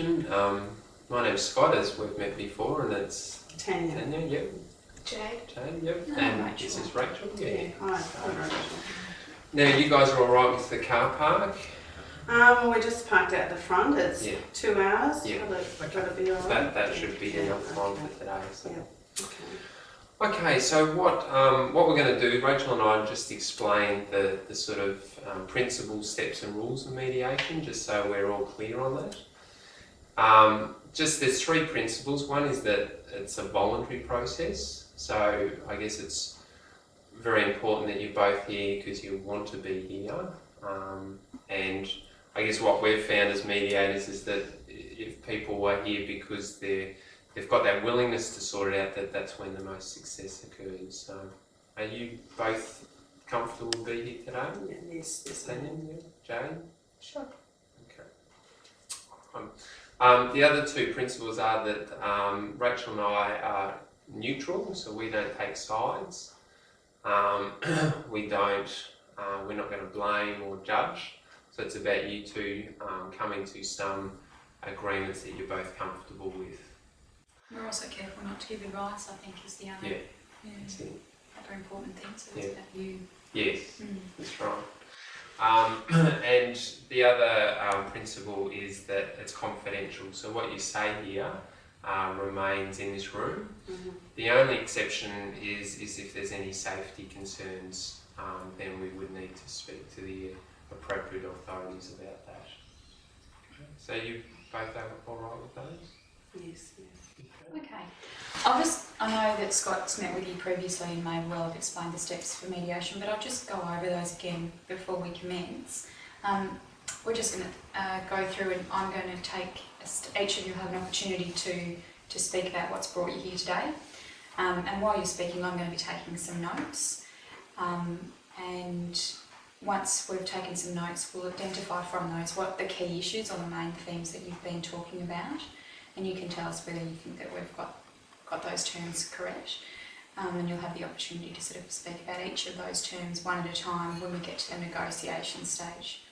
Mediation. My name's Scott, as we've met before, and it's Tanya. Tanya, yep. Jade. Jade, yep. No, and Rachel. this is Rachel, yeah. Hi, Rachel. Now, you guys are alright with the car park? We're just parked out the front. It's 2 hours. Yeah. That'll be alright. That should be enough time for today. So. Yeah. Okay, so what we're going to do, Rachel and I, just explain the sort of principles, steps and rules of mediation, just so we're all clear on that. There's 3 principles. One is that it's a voluntary process, so I guess it's very important that you're both here because you want to be here. And I guess what we've found as mediators is that if people are here because they've got that willingness to sort it out, that's when the most success occurs. So, are you both comfortable to be here today? Yeah, yes. Tanya, Jane? Sure. Okay. The other 2 principles are that Rachel and I are neutral, so we don't take sides. We're not going to blame or judge. So it's about you two coming to some agreements that you're both comfortable with. We're also careful not to give advice, I think, is the other other important thing. So it's about you. Yes, that's right. And the other principle is that it's confidential. So what you say here remains in this room. The only exception is if there's any safety concerns, then we would need to speak to the appropriate authorities about that. So you both are all right with those? Yes. Okay. I know that Scott's met with you previously and may well have explained the steps for mediation, but I'll just go over those again before we commence. We're just going to go through, and I'm going to take, each of you have an opportunity to speak about what's brought you here today. And while you're speaking, I'm going to be taking some notes. And once we've taken some notes, we'll identify from those what the key issues or the main themes that you've been talking about. And you can tell us whether you think that we've got those terms correct. And you'll have the opportunity to sort of speak about each of those terms one at a time when we get to the negotiation stage.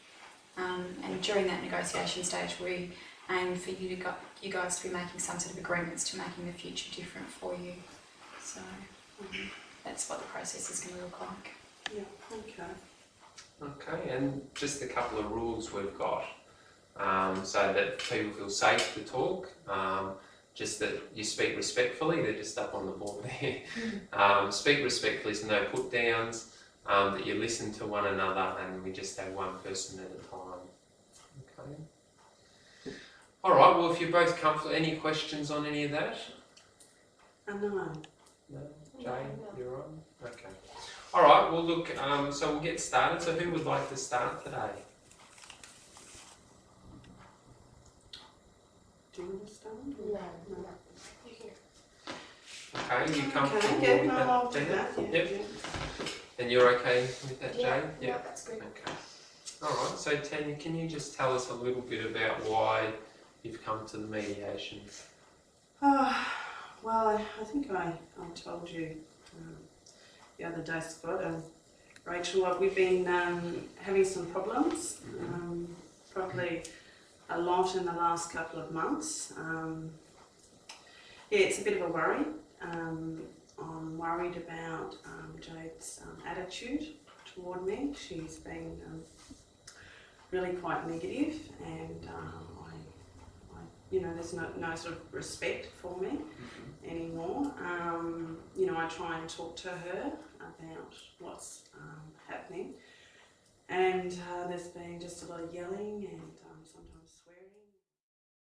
And during that negotiation stage, we aim for you guys to be making some sort of agreements to making the future different for you. So that's what the process is going to look like. Yeah, okay. Okay, and just a couple of rules we've got. So that people feel safe to talk, just that you speak respectfully, they're just up on the board there. Speak respectfully, so no put downs, that you listen to one another, and we just have one person at a time. Okay. Alright, well, if you're both comfortable, any questions on any of that? No. No? Jane, you're on? Okay. Alright, well look, so we'll get started. So who would like to start today? Do you want to start? No. Okay, you comfortable Okay, with I'll that, do Dana? that. Yep. And you're okay with that, Jane? Yeah, that's good. Okay. Alright, so Tanya, can you just tell us a little bit about why you've come to the mediation? Well, I think I told you the other day, Scott, Rachel, we've been having some problems, probably a lot in the last couple of months. It's a bit of a worry. I'm worried about Jade's attitude toward me. She's been really quite negative, and there's no sort of respect for me anymore. I try and talk to her about what's happening, and there's been just a lot of yelling and sometimes swearing.